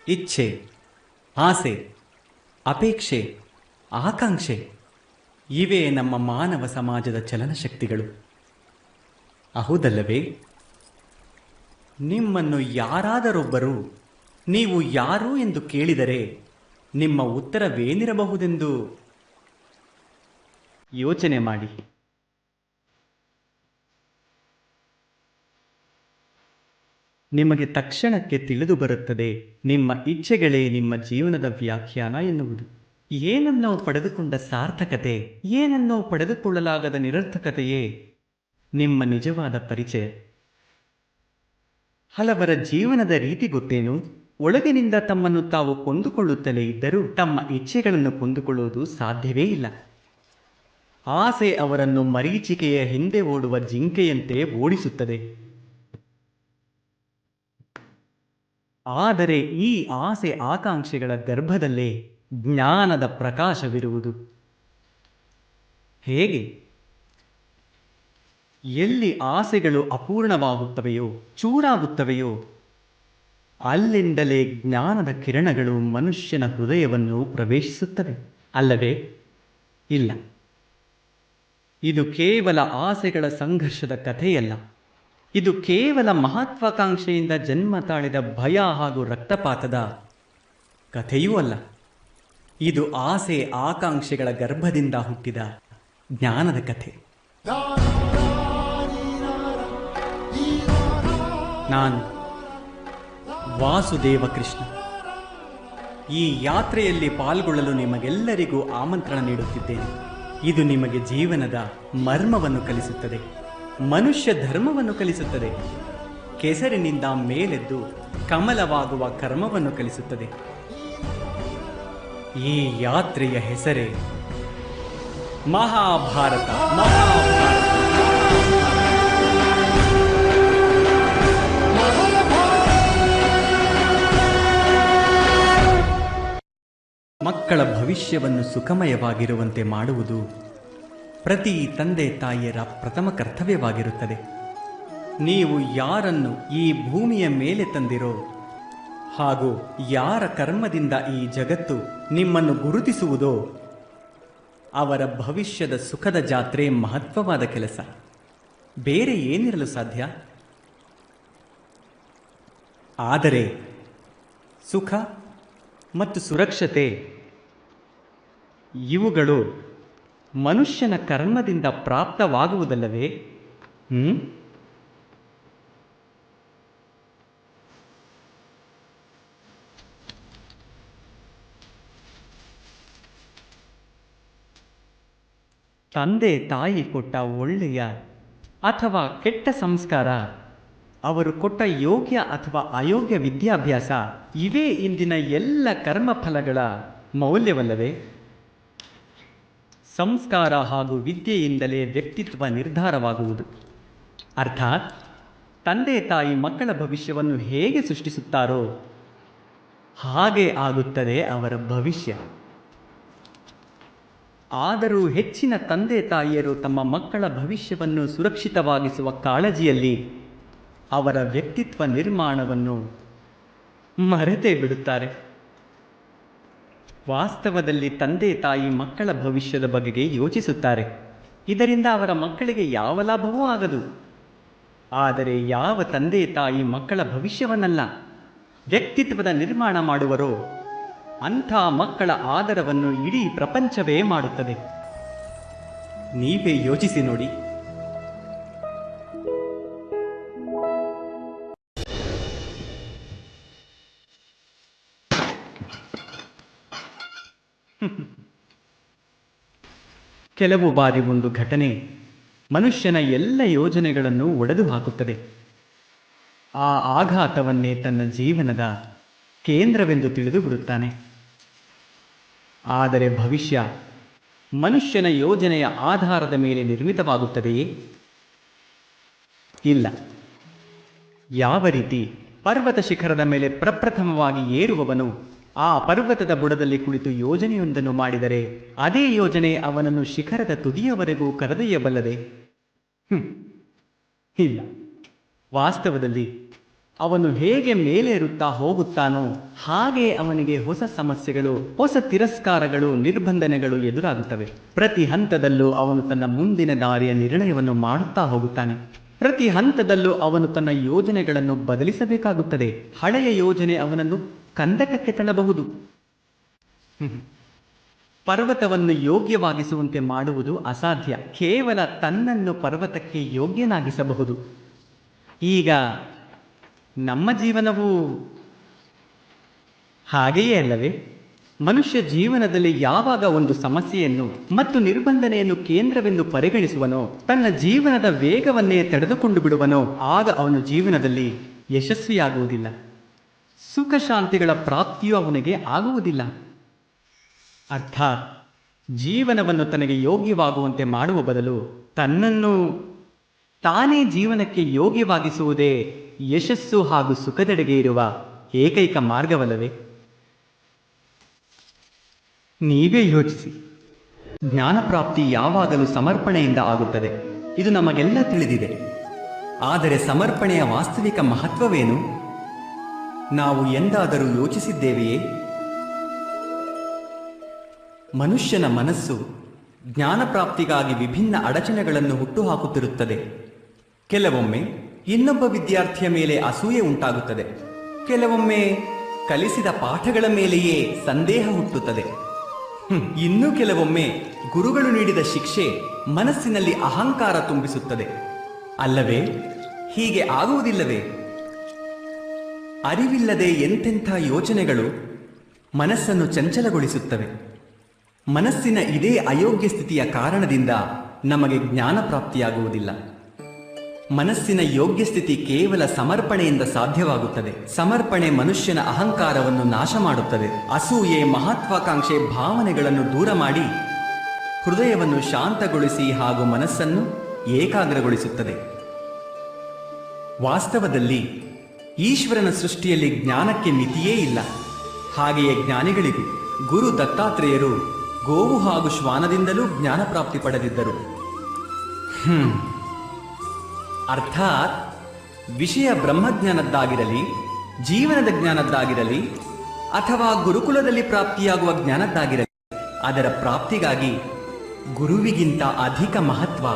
ಇಚ್ಛೆ, ಆಸೆ, ಅಪೇಕ್ಷೆ, ಆಕಾಂಕ್ಷೆ ಇವೇ ನಮ್ಮ ಮಾನವ ಸಮಾಜದ ಚಲನಶಕ್ತಿಗಳು. ಹೌದಲ್ಲವೇ? ನಿಮ್ಮನ್ನು ಯಾರಾದರೊಬ್ಬರು ನೀವು ಯಾರು ಎಂದು ಕೇಳಿದರೆ ನಿಮ್ಮ ಉತ್ತರವೇನಿರಬಹುದೆಂದು ಯೋಚನೆ ಮಾಡಿ. ನಿಮಗೆ ತಕ್ಷಣಕ್ಕೆ ತಿಳಿದು ಬರುತ್ತದೆ, ನಿಮ್ಮ ಇಚ್ಛೆಗಳೇ ನಿಮ್ಮ ಜೀವನದ ವ್ಯಾಖ್ಯಾನ ಎನ್ನುವುದು. ಏನನ್ನೋ ಪಡೆದುಕೊಂಡ ಸಾರ್ಥಕತೆ, ಏನನ್ನೋ ಪಡೆದುಕೊಳ್ಳಲಾಗದ ನಿರರ್ಥಕತೆಯೇ ನಿಮ್ಮ ನಿಜವಾದ ಪರಿಚಯ. ಹಲವರ ಜೀವನದ ರೀತಿ ಗೊತ್ತೇನು? ಒಳಗಿನಿಂದ ತಮ್ಮನ್ನು ತಾವು ಕೊಂದುಕೊಳ್ಳುತ್ತಲೇ ಇದ್ದರೂ ತಮ್ಮ ಇಚ್ಛೆಗಳನ್ನು ಕೊಂದುಕೊಳ್ಳುವುದು ಸಾಧ್ಯವೇ ಇಲ್ಲ. ಆಸೆ ಅವರನ್ನು ಮರೀಚಿಕೆಯ ಹಿಂದೆ ಓಡುವ ಜಿಂಕೆಯಂತೆ ಓಡಿಸುತ್ತದೆ. ಆದರೆ ಈ ಆಸೆ ಆಕಾಂಕ್ಷೆಗಳ ಗರ್ಭದಲ್ಲೇ ಜ್ಞಾನದ ಪ್ರಕಾಶವಿರುವುದು. ಹೇಗೆ? ಎಲ್ಲಿ ಆಸೆಗಳು ಅಪೂರ್ಣವಾಗುತ್ತವೆಯೋ, ಚೂರಾಗುತ್ತವೆಯೋ, ಅಲ್ಲಿಂದಲೇ ಜ್ಞಾನದ ಕಿರಣಗಳು ಮನುಷ್ಯನ ಹೃದಯವನ್ನು ಪ್ರವೇಶಿಸುತ್ತವೆ, ಅಲ್ಲವೇ? ಇಲ್ಲ, ಇದು ಕೇವಲ ಆಸೆಗಳ ಸಂಘರ್ಷದ ಕಥೆಯಲ್ಲ. ಇದು ಕೇವಲ ಮಹತ್ವಾಕಾಂಕ್ಷೆಯಿಂದ ಜನ್ಮ ತಾಳಿದ ಭಯ ಹಾಗೂ ರಕ್ತಪಾತದ ಕಥೆಯೂ ಅಲ್ಲ. ಇದು ಆಸೆ ಆಕಾಂಕ್ಷೆಗಳ ಗರ್ಭದಿಂದ ಹುಟ್ಟಿದ ಜ್ಞಾನದ ಕಥೆ. ನಾನು ವಾಸುದೇವ ಕೃಷ್ಣ ಈ ಯಾತ್ರೆಯಲ್ಲಿ ಪಾಲ್ಗೊಳ್ಳಲು ನಿಮಗೆಲ್ಲರಿಗೂ ಆಮಂತ್ರಣ ನೀಡುತ್ತಿದ್ದೇನೆ. ಇದು ನಿಮಗೆ ಜೀವನದ ಮರ್ಮವನ್ನು ಕಲಿಸುತ್ತದೆ, ಮನುಷ್ಯ ಧರ್ಮವನ್ನು ಕಲಿಸುತ್ತದೆ, ಕೆಸರಿನಿಂದ ಮೇಲೆದ್ದು ಕಮಲವಾಗುವ ಕರ್ಮವನ್ನು ಕಲಿಸುತ್ತದೆ. ಈ ಯಾತ್ರೆಯ ಹೆಸರೇ ಮಹಾಭಾರತ. ಮಕ್ಕಳ ಭವಿಷ್ಯವನ್ನು ಸುಖಮಯವಾಗಿರುವಂತೆ ಮಾಡುವುದು ಪ್ರತಿ ತಂದೆ ತಾಯಿಯರ ಪ್ರಥಮ ಕರ್ತವ್ಯವಾಗಿರುತ್ತದೆ. ನೀವು ಯಾರನ್ನು ಈ ಭೂಮಿಯ ಮೇಲೆ ತಂದಿರೋ ಹಾಗೂ ಯಾರ ಕರ್ಮದಿಂದ ಈ ಜಗತ್ತು ನಿಮ್ಮನ್ನು ಗುರುತಿಸುವುದೋ ಅವರ ಭವಿಷ್ಯದ ಸುಖದ ಜಾತ್ರೆ ಮಹತ್ವವಾದ ಕೆಲಸ. ಬೇರೆ ಏನಿರಲು ಸಾಧ್ಯ? ಆದರೆ ಸುಖ ಮತ್ತು ಸುರಕ್ಷತೆ ಇವುಗಳು ಮನುಷ್ಯನ ಕರ್ಮದಿಂದ ಪ್ರಾಪ್ತವಾಗುವುದಲ್ಲವೇ? ತಂದೆ ತಾಯಿ ಕೊಟ್ಟ ಒಳ್ಳೆಯ ಅಥವಾ ಕೆಟ್ಟ ಸಂಸ್ಕಾರ, ಅವರು ಕೊಟ್ಟ ಯೋಗ್ಯ ಅಥವಾ ಅಯೋಗ್ಯ ವಿದ್ಯಾಭ್ಯಾಸ ಇವೇ ಇಂದಿನ ಎಲ್ಲ ಕರ್ಮಫಲಗಳ ಮೌಲ್ಯವಲ್ಲವೇ? ಸಂಸ್ಕಾರ ಹಾಗೂ ವಿದ್ಯೆಯಿಂದಲೇ ವ್ಯಕ್ತಿತ್ವ ನಿರ್ಧಾರವಾಗುವುದು. ಅರ್ಥಾತ್ ತಂದೆ ತಾಯಿ ಮಕ್ಕಳ ಭವಿಷ್ಯವನ್ನು ಹೇಗೆ ಸೃಷ್ಟಿಸುತ್ತಾರೋ ಹಾಗೆ ಆಗುತ್ತದೆ ಅವರ ಭವಿಷ್ಯ. ಆದರೂ ಹೆಚ್ಚಿನ ತಂದೆ ತಾಯಿಯರು ತಮ್ಮ ಮಕ್ಕಳ ಭವಿಷ್ಯವನ್ನು ಸುರಕ್ಷಿತವಾಗಿಸುವ ಕಾಳಜಿಯಲ್ಲಿ ಅವರ ವ್ಯಕ್ತಿತ್ವ ನಿರ್ಮಾಣವನ್ನು ಮರೆತೇ ಬಿಡುತ್ತಾರೆ. ವಾಸ್ತವದಲ್ಲಿ ತಂದೆ ತಾಯಿ ಮಕ್ಕಳ ಭವಿಷ್ಯದ ಬಗೆಗೆ ಯೋಚಿಸುತ್ತಾರೆ. ಇದರಿಂದ ಅವರ ಮಕ್ಕಳಿಗೆ ಯಾವ ಲಾಭವೂ ಆಗದು. ಆದರೆ ಯಾವ ತಂದೆ ತಾಯಿ ಮಕ್ಕಳ ಭವಿಷ್ಯವನ್ನಲ್ಲ, ವ್ಯಕ್ತಿತ್ವದ ನಿರ್ಮಾಣ ಮಾಡುವರೋ ಅಂಥ ಮಕ್ಕಳ ಆದರವನ್ನು ಇಡೀ ಪ್ರಪಂಚವೇ ಮಾಡುತ್ತದೆ. ನೀವೇ ಯೋಚಿಸಿ ನೋಡಿ. ಕೆಲವು ಬಾರಿ ಒಂದು ಘಟನೆ ಮನುಷ್ಯನ ಎಲ್ಲ ಯೋಜನೆಗಳನ್ನು ಒಡೆದು ಹಾಕುತ್ತದೆ. ಆ ಆಘಾತವನ್ನೇ ತನ್ನ ಜೀವನದ ಕೇಂದ್ರವೆಂದು ತಿಳಿದು ಬಿಡುತ್ತಾನೆ. ಆದರೆ ಭವಿಷ್ಯ ಮನುಷ್ಯನ ಯೋಜನೆಯ ಆಧಾರದ ಮೇಲೆ ನಿರ್ಮಿತವಾಗುತ್ತದೆಯೇ? ಇಲ್ಲ. ಯಾವ ರೀತಿ ಪರ್ವತ ಶಿಖರದ ಮೇಲೆ ಪ್ರಪ್ರಥಮವಾಗಿ ಏರುವವನು ಆ ಪರ್ವತದ ಬುಡದಲ್ಲಿ ಕುಳಿತು ಯೋಜನೆಯೊಂದನ್ನು ಮಾಡಿದರೆ ಅದೇ ಯೋಜನೆ ಅವನನ್ನು ಶಿಖರದ ತುದಿಯವರೆಗೂ ಕರೆದೊಯ್ಯಬಲ್ಲದೆ? ಇಲ್ಲ. ವಾಸ್ತವದಲ್ಲಿ ಅವನು ಹೇಗೆ ಮೇಲೇರುತ್ತಾ ಹೋಗುತ್ತಾನೋ ಹಾಗೆ ಅವನಿಗೆ ಹೊಸ ಸಮಸ್ಯೆಗಳು, ಹೊಸ ತಿರಸ್ಕಾರಗಳು, ನಿರ್ಬಂಧನೆಗಳು ಎದುರಾಗುತ್ತವೆ. ಪ್ರತಿ ಹಂತದಲ್ಲೂ ಅವನು ತನ್ನ ಮುಂದಿನ ದಾರಿಯ ನಿರ್ಣಯವನ್ನು ಮಾಡುತ್ತಾ ಹೋಗುತ್ತಾನೆ. ಪ್ರತಿ ಹಂತದಲ್ಲೂ ಅವನು ತನ್ನ ಯೋಜನೆಗಳನ್ನು ಬದಲಿಸಬೇಕಾಗುತ್ತದೆ. ಹಳೆಯ ಯೋಜನೆ ಅವನನ್ನು ಕಂದಕಕ್ಕೆ ತಳ್ಳಬಹುದು. ಪರ್ವತವನ್ನು ಯೋಗ್ಯವಾಗಿಸುವಂತೆ ಮಾಡುವುದು ಅಸಾಧ್ಯ. ಕೇವಲ ತನ್ನನ್ನು ಪರ್ವತಕ್ಕೆ ಯೋಗ್ಯನಾಗಿಸಬಹುದು. ಈಗ ನಮ್ಮ ಜೀವನವು ಹಾಗೆಯೇ ಅಲ್ಲವೇ? ಮನುಷ್ಯ ಜೀವನದಲ್ಲಿ ಯಾವಾಗ ಒಂದು ಸಮಸ್ಯೆಯನ್ನು ಮತ್ತು ನಿರ್ಬಂಧನೆಯನ್ನು ಕೇಂದ್ರವೆಂದು ಪರಿಗಣಿಸುವನೋ, ತನ್ನ ಜೀವನದ ವೇಗವನ್ನೇ ತಡೆದುಕೊಂಡು ಬಿಡುವನೋ, ಆಗ ಅವನು ಜೀವನದಲ್ಲಿ ಯಶಸ್ವಿಯಾಗುವುದಿಲ್ಲ. ಸುಖ ಶಾಂತಿಗಳ ಪ್ರಾಪ್ತಿಯೂ ಅವನಿಗೆ ಆಗುವುದಿಲ್ಲ. ಅರ್ಥಾತ್ ಜೀವನವನ್ನು ತನಗೆ ಯೋಗ್ಯವಾಗುವಂತೆ ಮಾಡುವ ಬದಲು ತನ್ನನ್ನು ತಾನೇ ಜೀವನಕ್ಕೆ ಯೋಗ್ಯವಾಗಿಸುವುದೇ ಯಶಸ್ಸು ಹಾಗೂ ಸುಖದೆಡೆಗೆ ಇರುವ ಏಕೈಕ ಮಾರ್ಗವಲ್ಲವೇ? ನೀವೇ ಯೋಚಿಸಿ. ಜ್ಞಾನಪ್ರಾಪ್ತಿ ಯಾವಾಗಲೂ ಸಮರ್ಪಣೆಯಿಂದ ಆಗುತ್ತದೆ. ಇದು ನಮಗೆಲ್ಲ ತಿಳಿದಿದೆ. ಆದರೆ ಸಮರ್ಪಣೆಯ ವಾಸ್ತವಿಕ ಮಹತ್ವವೇನು? ನಾವು ಎಂದಾದರೂ ಯೋಚಿಸಿದ್ದೇವೆಯೇ? ಮನುಷ್ಯನ ಮನಸ್ಸು ಜ್ಞಾನಪ್ರಾಪ್ತಿಗಾಗಿ ವಿಭಿನ್ನ ಅಡಚಣೆಗಳನ್ನು ಹುಟ್ಟುಹಾಕುತ್ತಿರುತ್ತದೆ. ಕೆಲವೊಮ್ಮೆ ಇನ್ನೊಬ್ಬ ವಿದ್ಯಾರ್ಥಿಯ ಮೇಲೆ ಅಸೂಯೆ ಉಂಟಾಗುತ್ತದೆ. ಕೆಲವೊಮ್ಮೆ ಕಲಿಸಿದ ಪಾಠಗಳ ಮೇಲೆಯೇ ಸಂದೇಹ ಹುಟ್ಟುತ್ತದೆ. ಇನ್ನೂ ಕೆಲವೊಮ್ಮೆ ಗುರುಗಳು ನೀಡಿದ ಶಿಕ್ಷೆ ಮನಸ್ಸಿನಲ್ಲಿ ಅಹಂಕಾರ ತುಂಬಿಸುತ್ತದೆ. ಅಲ್ಲವೇ? ಹೀಗೆ ಆಗುವುದಿಲ್ಲವೇ? ಅರಿವಿಲ್ಲದೆ ಎಂತೆಂಥ ಯೋಚನೆಗಳು ಮನಸ್ಸನ್ನು ಚಂಚಲಗೊಳಿಸುತ್ತವೆ. ಮನಸ್ಸಿನ ಇದೇ ಅಯೋಗ್ಯ ಸ್ಥಿತಿಯ ಕಾರಣದಿಂದ ನಮಗೆ ಜ್ಞಾನ ಪ್ರಾಪ್ತಿಯಾಗುವುದಿಲ್ಲ. ಮನಸ್ಸಿನ ಯೋಗ್ಯ ಸ್ಥಿತಿ ಕೇವಲ ಸಮರ್ಪಣೆಯಿಂದ ಸಾಧ್ಯವಾಗುತ್ತದೆ. ಸಮರ್ಪಣೆ ಮನುಷ್ಯನ ಅಹಂಕಾರವನ್ನು ನಾಶ ಮಾಡುತ್ತದೆ. ಅಸೂಯೆ, ಮಹತ್ವಾಕಾಂಕ್ಷೆ ಭಾವನೆಗಳನ್ನು ದೂರ ಮಾಡಿ ಹೃದಯವನ್ನು ಶಾಂತಗೊಳಿಸಿ ಹಾಗೂ ಮನಸ್ಸನ್ನು ಏಕಾಗ್ರಗೊಳಿಸುತ್ತದೆ. ವಾಸ್ತವದಲ್ಲಿ ಈಶ್ವರನ ಸೃಷ್ಟಿಯಲ್ಲಿ ಜ್ಞಾನಕ್ಕೆ ಮಿತಿಯೇ ಇಲ್ಲ. ಹಾಗೆಯೇ ಜ್ಞಾನಿಗಳಿಗೂ ಗುರು ದತ್ತಾತ್ರೇಯರು ಗೋವು ಹಾಗೂ ಶ್ವಾನದಿಂದಲೂ ಜ್ಞಾನ ಪ್ರಾಪ್ತಿ ಪಡೆದಿದ್ದರು. ಅರ್ಥಾತ್ ವಿಷಯ ಬ್ರಹ್ಮಜ್ಞಾನದ್ದಾಗಿರಲಿ, ಜೀವನದ ಜ್ಞಾನದ್ದಾಗಿರಲಿ ಅಥವಾ ಗುರುಕುಲದಲ್ಲಿ ಪ್ರಾಪ್ತಿಯಾಗುವ ಜ್ಞಾನದ್ದಾಗಿರಲಿ, ಅದರ ಪ್ರಾಪ್ತಿಗಾಗಿ ಗುರುವಿಗಿಂತ ಅಧಿಕ ಮಹತ್ವ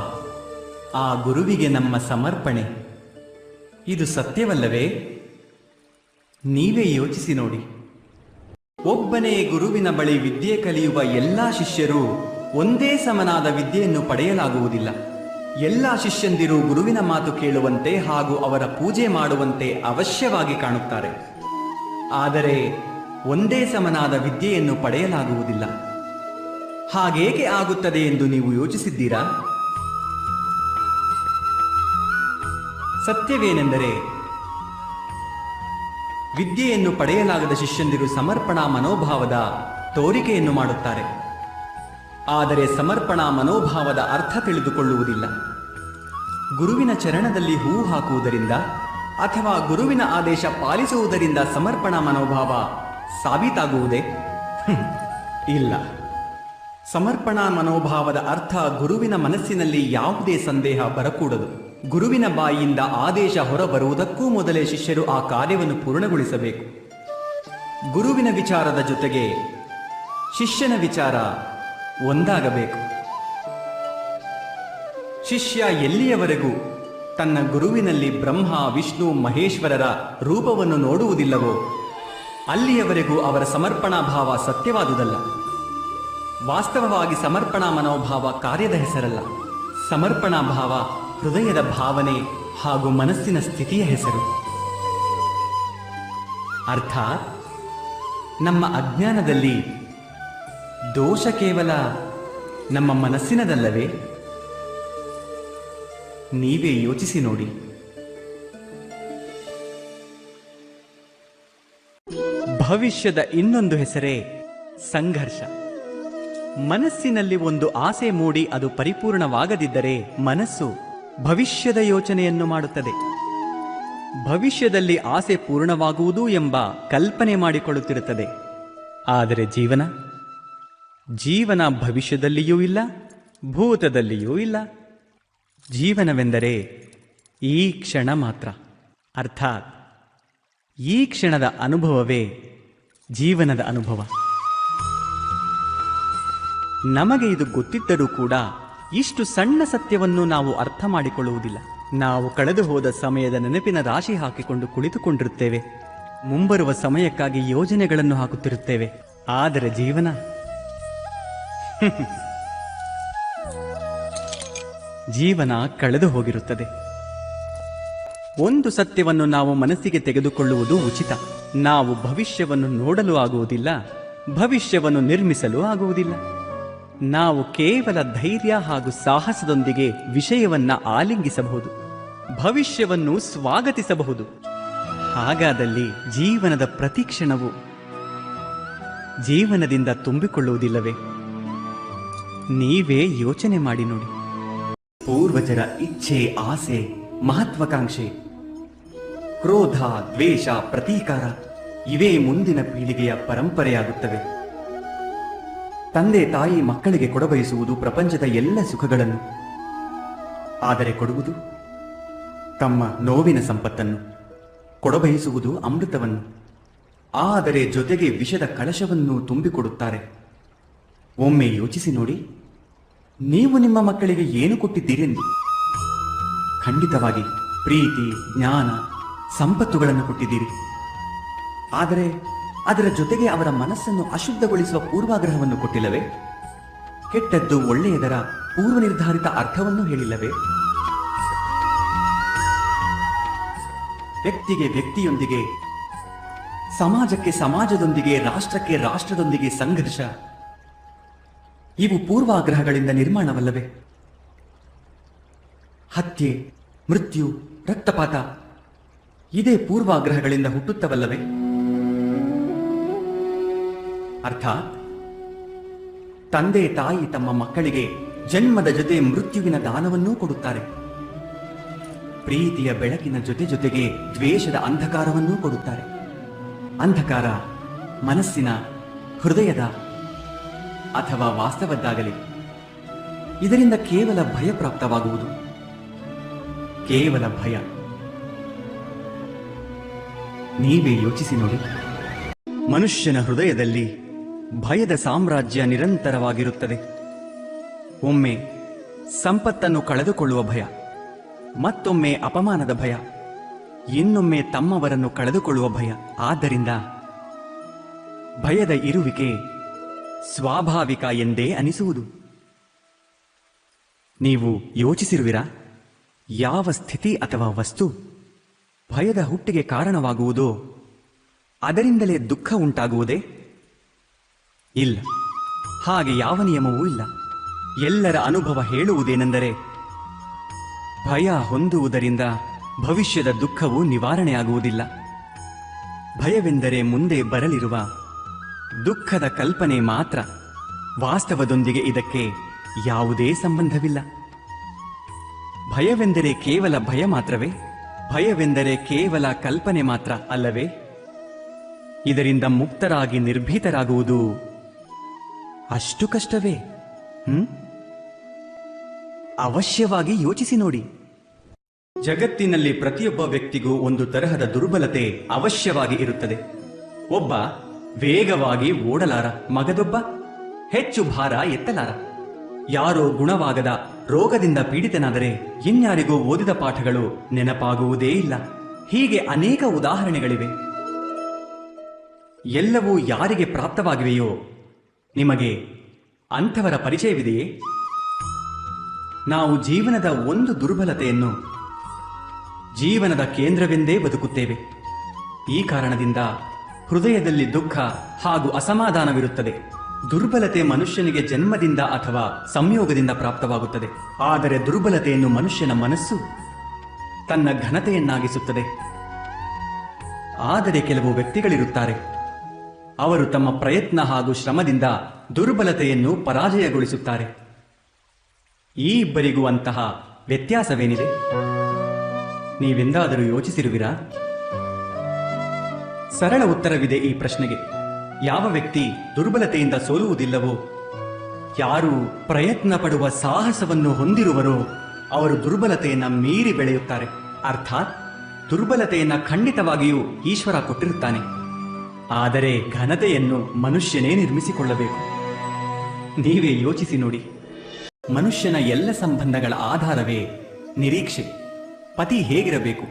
ಆ ಗುರುವಿಗೆ ನಮ್ಮ ಸಮರ್ಪಣೆ. ಇದು ಸತ್ಯವಲ್ಲವೇ? ನೀವೇ ಯೋಚಿಸಿ ನೋಡಿ. ಒಬ್ಬನೇ ಗುರುವಿನ ಬಳಿ ವಿದ್ಯೆ ಕಲಿಯುವ ಎಲ್ಲ ಶಿಷ್ಯರು ಒಂದೇ ಸಮನಾದ ವಿದ್ಯೆಯನ್ನು ಪಡೆಯಲಾಗುವುದಿಲ್ಲ. ಎಲ್ಲ ಶಿಷ್ಯಂದಿರು ಗುರುವಿನ ಮಾತು ಕೇಳುವಂತೆ ಹಾಗೂ ಅವರ ಪೂಜೆ ಮಾಡುವಂತೆ ಅವಶ್ಯವಾಗಿ ಕಾಣುತ್ತಾರೆ. ಆದರೆ ಒಂದೇ ಸಮನಾದ ವಿದ್ಯೆಯನ್ನು ಪಡೆಯಲಾಗುವುದಿಲ್ಲ. ಹಾಗೇಕೆ ಆಗುತ್ತದೆ ಎಂದು ನೀವು ಯೋಚಿಸಿದ್ದೀರಾ? ಸತ್ಯವೇನೆಂದರೆ, ವಿದ್ಯೆಯನ್ನು ಪಡೆಯಲಾಗದ ಶಿಷ್ಯಂದಿರು ಸಮರ್ಪಣಾ ಮನೋಭಾವದ ತೋರಿಕೆಯನ್ನು ಮಾಡುತ್ತಾರೆ. ಆದರೆ ಸಮರ್ಪಣಾ ಮನೋಭಾವದ ಅರ್ಥ ತಿಳಿದುಕೊಳ್ಳುವುದಿಲ್ಲ. ಗುರುವಿನ ಚರಣದಲ್ಲಿ ಹೂ ಹಾಕುವುದರಿಂದ ಅಥವಾ ಗುರುವಿನ ಆದೇಶ ಪಾಲಿಸುವುದರಿಂದ ಸಮರ್ಪಣಾ ಮನೋಭಾವ ಸಾಬೀತಾಗುವುದೇ? ಇಲ್ಲ. ಸಮರ್ಪಣಾ ಮನೋಭಾವದ ಅರ್ಥ ಗುರುವಿನ ಮನಸ್ಸಿನಲ್ಲಿ ಯಾವುದೇ ಸಂದೇಹ ಬರಕೂಡದು. ಗುರುವಿನ ಬಾಯಿಯಿಂದ ಆದೇಶ ಹೊರಬರುವುದಕ್ಕೂ ಮೊದಲೇ ಶಿಷ್ಯರು ಆ ಕಾರ್ಯವನ್ನು ಪೂರ್ಣಗೊಳಿಸಬೇಕು. ಗುರುವಿನ ವಿಚಾರದ ಜೊತೆಗೆ ಶಿಷ್ಯನ ವಿಚಾರ ಒಂದಾಗಬೇಕು. ಶಿಷ್ಯ ಎಲ್ಲಿಯವರೆಗೂ ತನ್ನ ಗುರುವಿನಲ್ಲಿ ಬ್ರಹ್ಮ, ವಿಷ್ಣು, ಮಹೇಶ್ವರರ ರೂಪವನ್ನು ನೋಡುವುದಿಲ್ಲವೋ ಅಲ್ಲಿಯವರೆಗೂ ಅವರ ಸಮರ್ಪಣಾ ಭಾವ ಸತ್ಯವಾದುದಲ್ಲ. ವಾಸ್ತವವಾಗಿ ಸಮರ್ಪಣಾ ಮನೋಭಾವ ಕಾರ್ಯದ ಹೆಸರಲ್ಲ. ಸಮರ್ಪಣಾ ಭಾವ ಹೃದಯದ ಭಾವನೆ ಹಾಗೂ ಮನಸ್ಸಿನ ಸ್ಥಿತಿಯ ಹೆಸರು. ಅರ್ಥಾತ್ ನಮ್ಮ ಅಜ್ಞಾನದಲ್ಲಿ ದೋಷ ಕೇವಲ ನಮ್ಮ ಮನಸ್ಸಿನದಲ್ಲವೇ? ನೀವೇ ಯೋಚಿಸಿ ನೋಡಿ. ಭವಿಷ್ಯದ ಇನ್ನೊಂದು ಹೆಸರೇ ಸಂಘರ್ಷ. ಮನಸ್ಸಿನಲ್ಲಿ ಒಂದು ಆಸೆ ಮೂಡಿ ಅದು ಪರಿಪೂರ್ಣವಾಗದಿದ್ದರೆ ಮನಸ್ಸು ಭವಿಷ್ಯದ ಯೋಚನೆಯನ್ನು ಮಾಡುತ್ತದೆ. ಭವಿಷ್ಯದಲ್ಲಿ ಆಸೆ ಪೂರ್ಣವಾಗುವುದು ಎಂಬ ಕಲ್ಪನೆ ಮಾಡಿಕೊಳ್ಳುತ್ತಿರುತ್ತದೆ. ಆದರೆ ಜೀವನ ಭವಿಷ್ಯದಲ್ಲಿಯೂ ಇಲ್ಲ, ಭೂತದಲ್ಲಿಯೂ ಇಲ್ಲ. ಜೀವನವೆಂದರೆ ಈ ಕ್ಷಣ ಮಾತ್ರ. ಅರ್ಥಾತ್ ಈ ಕ್ಷಣದ ಅನುಭವವೇ ಜೀವನದ ಅನುಭವ. ನಮಗೆ ಇದು ಗೊತ್ತಿದ್ದರೂ ಕೂಡ ಇಷ್ಟು ಸಣ್ಣ ಸತ್ಯವನ್ನು ನಾವು ಅರ್ಥ ಮಾಡಿಕೊಳ್ಳುವುದಿಲ್ಲ. ನಾವು ಕಳೆದು ಹೋದ ಸಮಯದ ನೆನಪಿನ ರಾಶಿ ಹಾಕಿಕೊಂಡು ಕುಳಿತುಕೊಂಡಿರುತ್ತೇವೆ. ಮುಂಬರುವ ಸಮಯಕ್ಕಾಗಿ ಯೋಜನೆಗಳನ್ನು ಹಾಕುತ್ತಿರುತ್ತೇವೆ. ಆದರೆ ಜೀವನ ಜೀವನ ಕಳೆದು ಹೋಗಿರುತ್ತದೆ. ಒಂದು ಸತ್ಯವನ್ನು ನಾವು ಮನಸ್ಸಿಗೆ ತೆಗೆದುಕೊಳ್ಳುವುದು ಉಚಿತ. ನಾವು ಭವಿಷ್ಯವನ್ನು ನೋಡಲು ಆಗುವುದಿಲ್ಲ, ಭವಿಷ್ಯವನ್ನು ನಿರ್ಮಿಸಲು ಆಗುವುದಿಲ್ಲ. ನಾವು ಕೇವಲ ಧೈರ್ಯ ಹಾಗೂ ಸಾಹಸದೊಂದಿಗೆ ವಿಷಯವನ್ನ ಆಲಿಂಗಿಸಬಹುದು, ಭವಿಷ್ಯವನ್ನು ಸ್ವಾಗತಿಸಬಹುದು. ಹಾಗಾದಲ್ಲಿ ಜೀವನದ ಪ್ರತಿ ಕ್ಷಣವು ಜೀವನದಿಂದ ತುಂಬಿಕೊಳ್ಳುವುದಿಲ್ಲವೇ? ನೀವೇ ಯೋಚನೆ ಮಾಡಿ ನೋಡಿ. ಪೂರ್ವಜರ ಇಚ್ಛೆ, ಆಸೆ, ಮಹತ್ವಾಕಾಂಕ್ಷೆ, ಕ್ರೋಧ, ದ್ವೇಷ, ಪ್ರತೀಕಾರ ಇವೇ ಮುಂದಿನ ಪೀಳಿಗೆಯ ಪರಂಪರೆಯಾಗುತ್ತವೆ. ತಂದೆ ತಾಯಿ ಮಕ್ಕಳಿಗೆ ಕೊಡಬಯಸುವುದು ಪ್ರಪಂಚದ ಎಲ್ಲ ಸುಖಗಳನ್ನು, ಆದರೆ ಕೊಡುವುದು ತಮ್ಮ ನೋವಿನ ಸಂಪತ್ತನ್ನು. ಕೊಡಬಯಸುವುದು ಅಮೃತವನ್ನು, ಆದರೆ ಜೊತೆಗೆ ವಿಷದ ಕಳಶವನ್ನು ತುಂಬಿಕೊಡುತ್ತಾರೆ. ಒಮ್ಮೆ ಯೋಚಿಸಿ ನೋಡಿ, ನೀವು ನಿಮ್ಮ ಮಕ್ಕಳಿಗೆ ಏನು ಕೊಟ್ಟಿದ್ದೀರೆಂದು. ಖಂಡಿತವಾಗಿ ಪ್ರೀತಿ, ಜ್ಞಾನ, ಸಂಪತ್ತುಗಳನ್ನು ಕೊಟ್ಟಿದ್ದೀರಿ. ಆದರೆ ಅದರ ಜೊತೆಗೆ ಅವರ ಮನಸ್ಸನ್ನು ಅಶುದ್ಧಗೊಳಿಸುವ ಪೂರ್ವಾಗ್ರಹವನ್ನು ಕೊಟ್ಟಿಲ್ಲವೇ? ಕೆಟ್ಟದ್ದು ಒಳ್ಳೆಯದರ ಪೂರ್ವ ನಿರ್ಧಾರಿತ ಅರ್ಥವನ್ನು ಹೇಳಿಲ್ಲವೇ? ವ್ಯಕ್ತಿಗೆ ವ್ಯಕ್ತಿಯೊಂದಿಗೆ, ಸಮಾಜಕ್ಕೆ ಸಮಾಜದೊಂದಿಗೆ, ರಾಷ್ಟ್ರಕ್ಕೆ ರಾಷ್ಟ್ರದೊಂದಿಗೆ ಸಂಘರ್ಷ ಇವು ಪೂರ್ವಾಗ್ರಹಗಳಿಂದ ನಿರ್ಮಾಣವಲ್ಲವೇ? ಹತ್ಯೆ, ಮೃತ್ಯು, ರಕ್ತಪಾತ ಇದೇ ಪೂರ್ವಾಗ್ರಹಗಳಿಂದ ಹುಟ್ಟುತ್ತವಲ್ಲವೇ? ಅರ್ಥಾತ್ ತಂದೆ ತಾಯಿ ತಮ್ಮ ಮಕ್ಕಳಿಗೆ ಜನ್ಮದ ಜೊತೆ ಮೃತ್ಯುವಿನ ದಾನವನ್ನೂ ಕೊಡುತ್ತಾರೆ. ಪ್ರೀತಿಯ ಬೆಳಕಿನ ಜೊತೆ ಜೊತೆಗೆ ದ್ವೇಷದ ಅಂಧಕಾರವನ್ನೂ ಕೊಡುತ್ತಾರೆ. ಅಂಧಕಾರ ಮನಸ್ಸಿನ, ಹೃದಯದ ಅಥವಾ ವಾಸ್ತವದ್ದಾಗಲಿ, ಇದರಿಂದ ಕೇವಲ ಭಯ ಪ್ರಾಪ್ತವಾಗುವುದು. ಕೇವಲ ಭಯ. ನೀವೇ ಯೋಚಿಸಿ ನೋಡಿ. ಮನುಷ್ಯನ ಹೃದಯದಲ್ಲಿ ಭಯದ ಸಾಮ್ರಾಜ್ಯ ನಿರಂತರವಾಗಿರುತ್ತದೆ. ಒಮ್ಮೆ ಸಂಪತ್ತನ್ನು ಕಳೆದುಕೊಳ್ಳುವ ಭಯ, ಮತ್ತೊಮ್ಮೆ ಅಪಮಾನದ ಭಯ, ಇನ್ನೊಮ್ಮೆ ತಮ್ಮವರನ್ನು ಕಳೆದುಕೊಳ್ಳುವ ಭಯ. ಆದ್ದರಿಂದ ಭಯದ ಇರುವಿಕೆ ಸ್ವಾಭಾವಿಕ ಎಂದೇ ಅನಿಸುವುದು. ನೀವು ಯೋಚಿಸಿರುವಿರಾ, ಯಾವ ಸ್ಥಿತಿ ಅಥವಾ ವಸ್ತು ಭಯದ ಹುಟ್ಟಿಗೆ ಕಾರಣವಾಗುವುದೋ ಅದರಿಂದಲೇ ದುಃಖ ಉಂಟಾಗುವುದೇ? ಇಲ್ಲ, ಹಾಗೆ ಯಾವ ನಿಯಮವೂ ಇಲ್ಲ. ಎಲ್ಲರ ಅನುಭವ ಹೇಳುವುದೇನೆಂದರೆ, ಭಯ ಹೊಂದುವುದರಿಂದ ಭವಿಷ್ಯದ ದುಃಖವು ನಿವಾರಣೆಯಾಗುವುದಿಲ್ಲ. ಭಯವೆಂದರೆ ಮುಂದೆ ಬರಲಿರುವ ದುಃಖದ ಕಲ್ಪನೆ ಮಾತ್ರ. ವಾಸ್ತವದೊಂದಿಗೆ ಇದಕ್ಕೆ ಯಾವುದೇ ಸಂಬಂಧವಿಲ್ಲ. ಭಯವೆಂದರೆ ಕೇವಲ ಭಯ ಮಾತ್ರವೇ? ಭಯವೆಂದರೆ ಕೇವಲ ಕಲ್ಪನೆ ಮಾತ್ರ ಅಲ್ಲವೇ? ಇದರಿಂದ ಮುಕ್ತರಾಗಿ ನಿರ್ಭೀತರಾಗುವುದು ಅಷ್ಟು ಕಷ್ಟವೇ? ಅವಶ್ಯವಾಗಿ ಯೋಚಿಸಿ ನೋಡಿ. ಜಗತ್ತಿನಲ್ಲಿ ಪ್ರತಿಯೊಬ್ಬ ವ್ಯಕ್ತಿಗೂ ಒಂದು ತರಹದ ದುರ್ಬಲತೆ ಅವಶ್ಯವಾಗಿ ಇರುತ್ತದೆ. ಒಬ್ಬ ವೇಗವಾಗಿ ಓಡಲಾರ, ಮಗದೊಬ್ಬ ಹೆಚ್ಚು ಭಾರ ಎತ್ತಲಾರ. ಯಾರೋ ಗುಣವಾಗದ ರೋಗದಿಂದ ಪೀಡಿತನಾದರೆ ಇನ್ಯಾರಿಗೂ ಓದಿದ ಪಾಠಗಳು ನೆನಪಾಗುವುದೇ ಇಲ್ಲ. ಹೀಗೆ ಅನೇಕ ಉದಾಹರಣೆಗಳಿವೆ. ಎಲ್ಲವೂ ಯಾರಿಗೆ ಪ್ರಾಪ್ತವಾಗಿವೆಯೋ ನಿಮಗೆ ಅಂಥವರ ಪರಿಚಯವಿದೆಯೇ? ನಾವು ಜೀವನದ ಒಂದು ದುರ್ಬಲತೆಯನ್ನು ಜೀವನದ ಕೇಂದ್ರವೆಂದೇ ಬದುಕುತ್ತೇವೆ. ಈ ಕಾರಣದಿಂದ ಹೃದಯದಲ್ಲಿ ದುಃಖ ಹಾಗೂ ಅಸಮಾಧಾನವಿರುತ್ತದೆ. ದುರ್ಬಲತೆ ಮನುಷ್ಯನಿಗೆ ಜನ್ಮದಿಂದ ಅಥವಾ ಸಂಯೋಗದಿಂದ ಪ್ರಾಪ್ತವಾಗುತ್ತದೆ. ಆದರೆ ದುರ್ಬಲತೆಯನ್ನು ಮನುಷ್ಯನ ಮನಸ್ಸು ತನ್ನ ಘನತೆಯನ್ನಾಗಿಸುತ್ತದೆ. ಆದರೆ ಕೆಲವು ವ್ಯಕ್ತಿಗಳಿರುತ್ತಾರೆ, ಅವರು ತಮ್ಮ ಪ್ರಯತ್ನ ಹಾಗೂ ಶ್ರಮದಿಂದ ದುರ್ಬಲತೆಯನ್ನು ಪರಾಜಯಗೊಳಿಸುತ್ತಾರೆ. ಈ ಇಬ್ಬರಿಗೂ ಅಂತಹ ವ್ಯತ್ಯಾಸವೇನಿದೆ? ನೀವೆಂದಾದರೂ ಯೋಚಿಸಿರುವಿರಾ? ಸರಳ ಉತ್ತರವಿದೆ ಈ ಪ್ರಶ್ನೆಗೆ. ಯಾವ ವ್ಯಕ್ತಿ ದುರ್ಬಲತೆಯಿಂದ ಸೋಲುವುದಿಲ್ಲವೋ, ಯಾರು ಪ್ರಯತ್ನ ಪಡುವ ಸಾಹಸವನ್ನು ಹೊಂದಿರುವರೋ ಅವರು ದುರ್ಬಲತೆಯನ್ನು ಮೀರಿ ಬೆಳೆಯುತ್ತಾರೆ. ಅರ್ಥಾತ್ ದುರ್ಬಲತೆಯನ್ನ ಖಂಡಿತವಾಗಿಯೂ ಈಶ್ವರ ಕೊಟ್ಟಿರುತ್ತಾನೆ. ಆದರೆ ಘನತೆಯನ್ನು ಮನುಷ್ಯನೇ ನಿರ್ಮಿಸಿಕೊಳ್ಳಬೇಕು. ನೀವೇ ಯೋಚಿಸಿ ನೋಡಿ. ಮನುಷ್ಯನ ಎಲ್ಲ ಸಂಬಂಧಗಳ ಆಧಾರವೇ ನಿರೀಕ್ಷೆ. ಪತಿ ಹೇಗಿರಬೇಕು?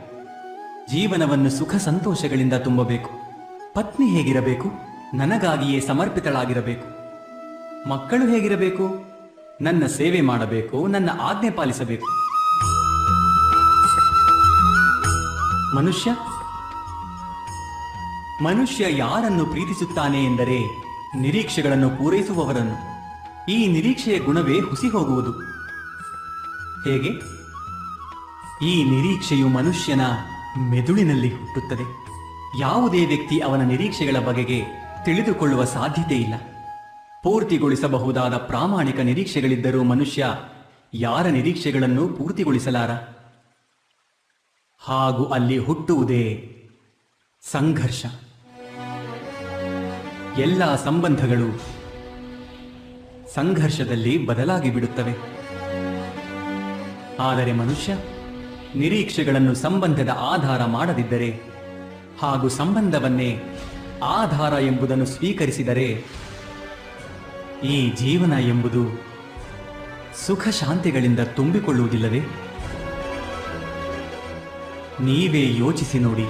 ಜೀವನವನ್ನು ಸುಖ ಸಂತೋಷಗಳಿಂದ ತುಂಬಬೇಕು. ಪತ್ನಿ ಹೇಗಿರಬೇಕು? ನನಗಾಗಿಯೇ ಸಮರ್ಪಿತಳಾಗಿರಬೇಕು. ಮಕ್ಕಳು ಹೇಗಿರಬೇಕು? ನನ್ನ ಸೇವೆ ಮಾಡಬೇಕು, ನನ್ನ ಆಜ್ಞೆ ಪಾಲಿಸಬೇಕು. ಮನುಷ್ಯ ಯಾರನ್ನು ಪ್ರೀತಿಸುತ್ತಾನೆ ಎಂದರೆ ನಿರೀಕ್ಷೆಗಳನ್ನು ಪೂರೈಸುವವರನ್ನು. ಈ ನಿರೀಕ್ಷೆಯ ಗುಣವೇ ಹುಸಿ ಹೋಗುವುದು. ಹೇಗೆ? ಈ ನಿರೀಕ್ಷೆಯು ಮನುಷ್ಯನ ಮೆದುಳಿನಲ್ಲಿ ಹುಟ್ಟುತ್ತದೆ. ಯಾವುದೇ ವ್ಯಕ್ತಿ ಅವನ ನಿರೀಕ್ಷೆಗಳ ಬಗೆಗೆ ತಿಳಿದುಕೊಳ್ಳುವ ಸಾಧ್ಯತೆ ಇಲ್ಲ. ಪೂರ್ತಿಗೊಳಿಸಬಹುದಾದ ಪ್ರಾಮಾಣಿಕ ನಿರೀಕ್ಷೆಗಳಿದ್ದರೂ ಮನುಷ್ಯ ಯಾರ ನಿರೀಕ್ಷೆಗಳನ್ನು ಪೂರ್ತಿಗೊಳಿಸಲಾರ. ಹಾಗೂ ಅಲ್ಲಿ ಹುಟ್ಟುವುದೇ ಸಂಘರ್ಷ. ಎಲ್ಲ ಸಂಬಂಧಗಳು ಸಂಘರ್ಷದಲ್ಲಿ ಬದಲಾಗಿ ಬಿಡುತ್ತವೆ. ಆದರೆ ಮನುಷ್ಯ ನಿರೀಕ್ಷೆಗಳನ್ನು ಸಂಬಂಧದ ಆಧಾರ ಮಾಡದಿದ್ದರೆ ಹಾಗೂ ಸಂಬಂಧವನ್ನೇ ಆಧಾರ ಎಂಬುದನ್ನು ಸ್ವೀಕರಿಸಿದರೆ ಈ ಜೀವನ ಎಂಬುದು ಸುಖ ಶಾಂತಿಗಳಿಂದ ತುಂಬಿಕೊಳ್ಳುವುದಿಲ್ಲವೇ? ನೀವೇ ಯೋಚಿಸಿ ನೋಡಿ.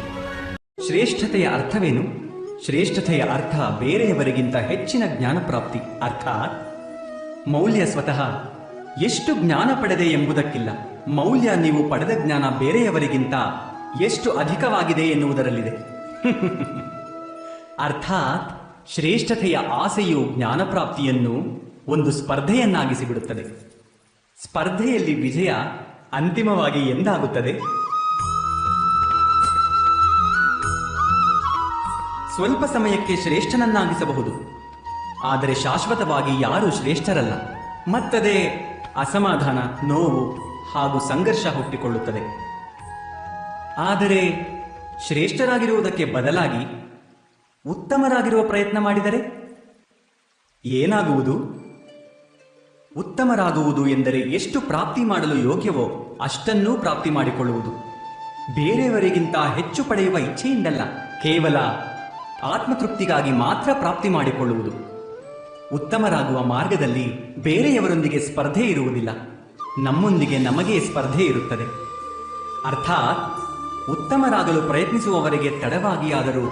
ಶ್ರೇಷ್ಠತೆಯ ಅರ್ಥವೇನು? ಶ್ರೇಷ್ಠತೆಯ ಅರ್ಥ ಬೇರೆಯವರಿಗಿಂತ ಹೆಚ್ಚಿನ ಜ್ಞಾನ ಪ್ರಾಪ್ತಿ. ಅರ್ಥಾತ್ ಮೌಲ್ಯ ಸ್ವತಃ ಎಷ್ಟು ಜ್ಞಾನ ಪಡೆದೆ ಎಂಬುದಕ್ಕಿಲ್ಲ, ಮೌಲ್ಯ ನೀವು ಪಡೆದ ಜ್ಞಾನ ಬೇರೆಯವರಿಗಿಂತ ಎಷ್ಟು ಅಧಿಕವಾಗಿದೆ ಎನ್ನುವುದರಲ್ಲಿದೆ. ಅರ್ಥಾತ್ ಶ್ರೇಷ್ಠತೆಯ ಆಸೆಯು ಜ್ಞಾನ ಪ್ರಾಪ್ತಿಯನ್ನು ಒಂದು ಸ್ಪರ್ಧೆಯನ್ನಾಗಿಸಿ ಬಿಡುತ್ತದೆ. ಸ್ಪರ್ಧೆಯಲ್ಲಿ ವಿಜಯ ಅಂತಿಮವಾಗಿ ಎಂದಾಗುತ್ತದೆ? ಸ್ವಲ್ಪ ಸಮಯಕ್ಕೆ ಶ್ರೇಷ್ಠನನ್ನಾಗಿಸಬಹುದು, ಆದರೆ ಶಾಶ್ವತವಾಗಿ ಯಾರೂ ಶ್ರೇಷ್ಠರಲ್ಲ. ಮತ್ತದೇ ಅಸಮಾಧಾನ, ನೋವು ಹಾಗೂ ಸಂಘರ್ಷ ಹುಟ್ಟಿಕೊಳ್ಳುತ್ತದೆ. ಆದರೆ ಶ್ರೇಷ್ಠರಾಗಿರುವುದಕ್ಕೆ ಬದಲಾಗಿ ಉತ್ತಮರಾಗಿರುವ ಪ್ರಯತ್ನ ಮಾಡಿದರೆ ಏನಾಗುವುದು? ಉತ್ತಮರಾಗುವುದು ಎಂದರೆ ಎಷ್ಟು ಪ್ರಾಪ್ತಿ ಮಾಡಲು ಯೋಗ್ಯವೋ ಅಷ್ಟನ್ನೂ ಪ್ರಾಪ್ತಿ ಮಾಡಿಕೊಳ್ಳುವುದು. ಬೇರೆಯವರಿಗಿಂತ ಹೆಚ್ಚು ಪಡೆಯುವ ಇಚ್ಛೆಯಿಂದಲ್ಲ, ಕೇವಲ ಆತ್ಮತೃಪ್ತಿಗಾಗಿ ಮಾತ್ರ ಪ್ರಾಪ್ತಿ ಮಾಡಿಕೊಳ್ಳುವುದು. ಉತ್ತಮರಾಗುವ ಮಾರ್ಗದಲ್ಲಿ ಬೇರೆಯವರೊಂದಿಗೆ ಸ್ಪರ್ಧೆ ಇರುವುದಿಲ್ಲ, ನಮ್ಮೊಂದಿಗೆ ನಮಗೇ ಸ್ಪರ್ಧೆ ಇರುತ್ತದೆ. ಅರ್ಥಾತ್ ಉತ್ತಮರಾಗಲು ಪ್ರಯತ್ನಿಸುವವರಿಗೆ ತಡವಾಗಿಯಾದರೂ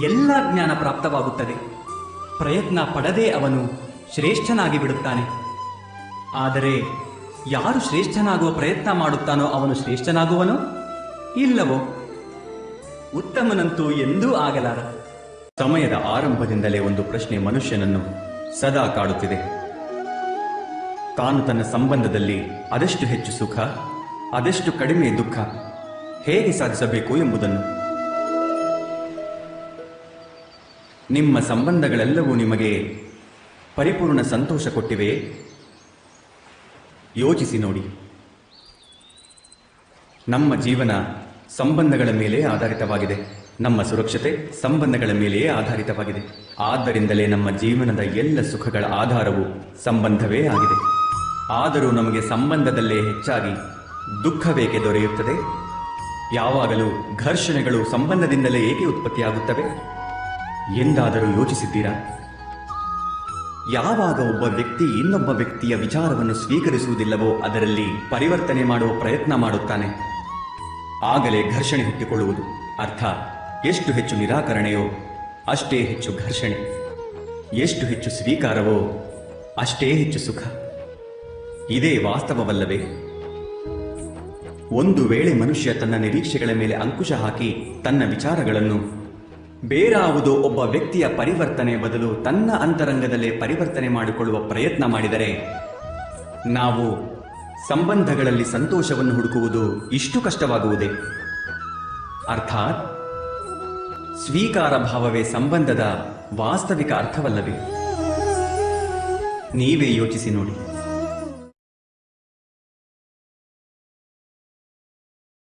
ಎಲ್ಲ ಜ್ಞಾನ ಪ್ರಾಪ್ತವಾಗುತ್ತದೆ. ಪ್ರಯತ್ನ ಪಡದೆ ಅವನು ಶ್ರೇಷ್ಠನಾಗಿ ಬಿಡುತ್ತಾನೆ. ಆದರೆ ಯಾರು ಶ್ರೇಷ್ಠನಾಗುವ ಪ್ರಯತ್ನ ಮಾಡುತ್ತಾನೋ ಅವನು ಶ್ರೇಷ್ಠನಾಗುವನೋ ಇಲ್ಲವೋ? ಉತ್ತಮನಂತೂ ಎಂದೂ ಆಗಲಾರ. ಸಮಯದ ಆರಂಭದಿಂದಲೇ ಒಂದು ಪ್ರಶ್ನೆ ಮನುಷ್ಯನನ್ನು ಸದಾ ಕಾಡುತ್ತಿದೆ. ತಾನು ತನ್ನ ಸಂಬಂಧದಲ್ಲಿ ಅದೆಷ್ಟು ಹೆಚ್ಚು ಸುಖ, ಅದೆಷ್ಟು ಕಡಿಮೆ ದುಃಖ ಹೇಗೆ ಸಾಧಿಸಬೇಕು ಎಂಬುದನ್ನು. ನಿಮ್ಮ ಸಂಬಂಧಗಳೆಲ್ಲವೂ ನಿಮಗೆ ಪರಿಪೂರ್ಣ ಸಂತೋಷ ಕೊಟ್ಟಿವೆಯೇ? ಯೋಚಿಸಿ ನೋಡಿ. ನಮ್ಮ ಜೀವನ ಸಂಬಂಧಗಳ ಮೇಲೆ ಆಧಾರಿತವಾಗಿದೆ. ನಮ್ಮ ಸುರಕ್ಷತೆ ಸಂಬಂಧಗಳ ಮೇಲೆಯೇ ಆಧಾರಿತವಾಗಿದೆ. ಆದ್ದರಿಂದಲೇ ನಮ್ಮ ಜೀವನದ ಎಲ್ಲ ಸುಖಗಳ ಆಧಾರವು ಸಂಬಂಧವೇ ಆಗಿದೆ. ಆದರೂ ನಮಗೆ ಸಂಬಂಧದಲ್ಲೇ ಹೆಚ್ಚಾಗಿ ದುಃಖವೇಕೆ ದೊರೆಯುತ್ತದೆ? ಯಾವಾಗಲೂ ಘರ್ಷಣೆಗಳು ಸಂಬಂಧದಿಂದಲೇ ಏಕೆ ಉತ್ಪತ್ತಿಯಾಗುತ್ತವೆ ಎಂದಾದರೂ ಯೋಚಿಸಿದ್ದೀರಾ? ಯಾವಾಗ ಒಬ್ಬ ವ್ಯಕ್ತಿ ಇನ್ನೊಬ್ಬ ವ್ಯಕ್ತಿಯ ವಿಚಾರವನ್ನು ಸ್ವೀಕರಿಸುವುದಿಲ್ಲವೋ ಅದರಲ್ಲಿ ಪರಿವರ್ತನೆ ಮಾಡುವ ಪ್ರಯತ್ನ ಮಾಡುತ್ತಾನೆ, ಆಗಲೇ ಘರ್ಷಣೆ ಹುಟ್ಟಿಕೊಳ್ಳುವುದು. ಅರ್ಥ, ಎಷ್ಟು ಹೆಚ್ಚು ನಿರಾಕರಣೆಯೋ ಅಷ್ಟೇ ಹೆಚ್ಚು ಘರ್ಷಣೆ, ಎಷ್ಟು ಹೆಚ್ಚು ಸ್ವೀಕಾರವೋ ಅಷ್ಟೇ ಹೆಚ್ಚು ಸುಖ. ಇದೇ ವಾಸ್ತವವಲ್ಲವೇ? ಒಂದು ವೇಳೆ ಮನುಷ್ಯ ತನ್ನ ನಿರೀಕ್ಷೆಗಳ ಮೇಲೆ ಅಂಕುಶ ಹಾಕಿ ತನ್ನ ವಿಚಾರಗಳನ್ನು ಬೇರಾವುದೋ ಒಬ್ಬ ವ್ಯಕ್ತಿಯ ಪರಿವರ್ತನೆ ಬದಲು ತನ್ನ ಅಂತರಂಗದಲ್ಲೇ ಪರಿವರ್ತನೆ ಮಾಡಿಕೊಳ್ಳುವ ಪ್ರಯತ್ನ ಮಾಡಿದರೆ ನಾವು ಸಂಬಂಧಗಳಲ್ಲಿ ಸಂತೋಷವನ್ನು ಹುಡುಕುವುದು ಇಷ್ಟು ಕಷ್ಟವಾಗುವುದೇ? ಅರ್ಥಾತ್ ಸ್ವೀಕಾರ ಭಾವವೇ ಸಂಬಂಧದ ವಾಸ್ತವಿಕ ಅರ್ಥವಲ್ಲವೇ? ನೀವೇ ಯೋಚಿಸಿ ನೋಡಿ.